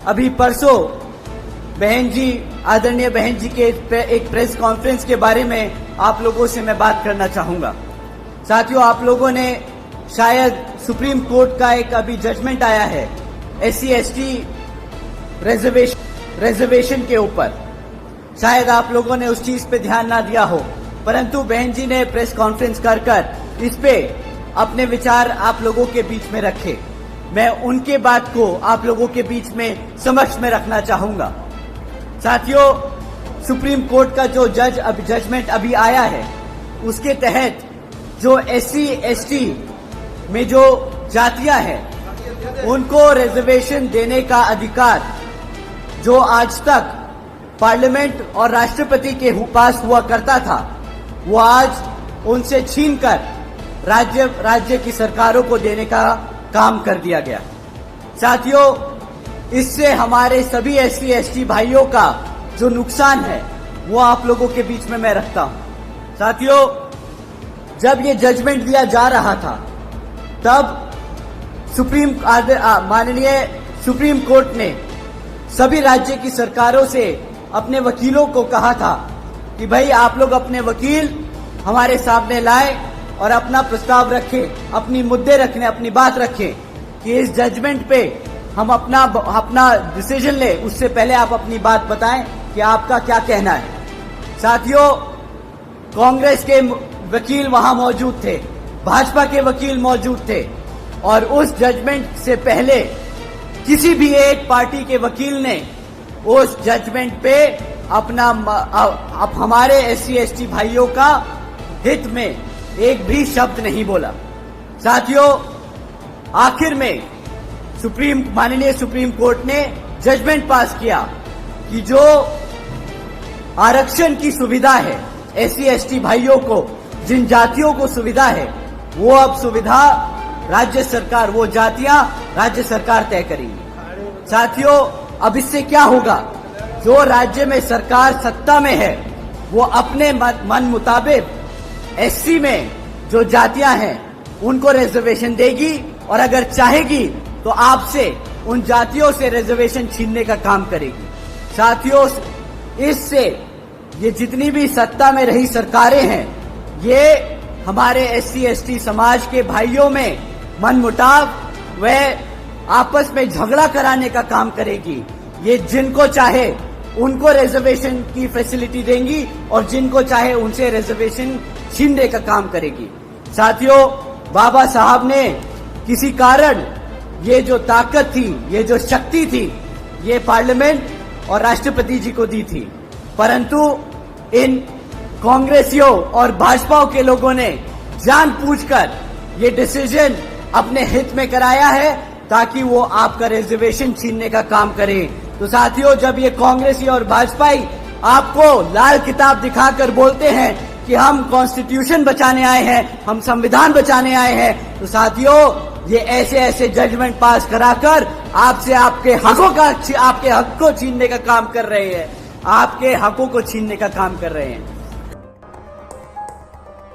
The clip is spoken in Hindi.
अभी परसों बहन जी, आदरणीय बहन जी के एक प्रेस कॉन्फ्रेंस के बारे में आप लोगों से मैं बात करना चाहूंगा। साथियों, आप लोगों ने शायद सुप्रीम कोर्ट का एक अभी जजमेंट आया है SC/ST रिजर्वेशन के ऊपर, शायद आप लोगों ने उस चीज पे ध्यान ना दिया हो, परंतु बहन जी ने प्रेस कॉन्फ्रेंस कर इस पे अपने विचार आप लोगों के बीच में रखे। मैं उनके बात को आप लोगों के बीच में समक्ष में रखना चाहूंगा। साथियों, सुप्रीम कोर्ट का जो जजमेंट अभी आया है, उसके तहत जो SC/ST में जो जातियां हैं उनको रिजर्वेशन देने का अधिकार जो आज तक पार्लियामेंट और राष्ट्रपति के पास हुआ करता था, वो आज उनसे छीनकर राज्य की सरकारों को देने का काम कर दिया गया। साथियों, इससे हमारे सभी SC/ST भाइयों का जो नुकसान है वो आप लोगों के बीच में मैं रखता हूं। साथियों, जब ये जजमेंट दिया जा रहा था तब माननीय सुप्रीम कोर्ट ने सभी राज्य की सरकारों से अपने वकीलों को कहा था कि भाई आप लोग अपने वकील हमारे सामने लाए और अपना प्रस्ताव रखें, अपनी मुद्दे रखें, अपनी बात रखें कि इस जजमेंट पे हम अपना डिसीजन ले, उससे पहले आप अपनी बात बताएं कि आपका क्या कहना है। साथियों, कांग्रेस के वकील वहां मौजूद थे, भाजपा के वकील मौजूद थे और उस जजमेंट से पहले किसी भी एक पार्टी के वकील ने उस जजमेंट पे हमारे SC/ST भाइयों का हित में एक भी शब्द नहीं बोला। साथियों, आखिर में माननीय सुप्रीम कोर्ट ने जजमेंट पास किया कि जो आरक्षण की सुविधा है SC/ST भाइयों को, जिन जातियों को सुविधा है, वो अब सुविधा राज्य सरकार, वो जातियां राज्य सरकार तय करेंगी। साथियों, अब इससे क्या होगा? जो राज्य में सरकार सत्ता में है वो अपने मन मुताबिक SC में जो जातियां हैं उनको रिजर्वेशन देगी और अगर चाहेगी तो आपसे उन जातियों से रिजर्वेशन छीनने का काम करेगी। साथियों, इससे ये जितनी भी सत्ता में रही सरकारें हैं, ये हमारे SC/ST समाज के भाइयों में मनमुटाव व आपस में झगड़ा कराने का काम करेगी। ये जिनको चाहे उनको रिजर्वेशन की फैसिलिटी देंगी और जिनको चाहे उनसे रिजर्वेशन छीनने का काम करेगी। साथियों, बाबा साहब ने किसी कारण ये जो ताकत थी, ये जो शक्ति थी, ये पार्लियामेंट और राष्ट्रपति जी को दी थी, परंतु इन कांग्रेसियों और भाजपा के लोगों ने जानबूझकर ये डिसीजन अपने हित में कराया है ताकि वो आपका रिजर्वेशन छीनने का काम करें। तो साथियों, जब ये कांग्रेसी और भाजपाई आपको लाल किताब दिखाकर बोलते हैं कि हम कॉन्स्टिट्यूशन बचाने आए हैं, हम संविधान बचाने आए हैं, तो साथियों, ये ऐसे जजमेंट पास कराकर आपसे आपके हक को छीनने का काम कर रहे हैं, आपके हकों को छीनने का काम कर रहे हैं।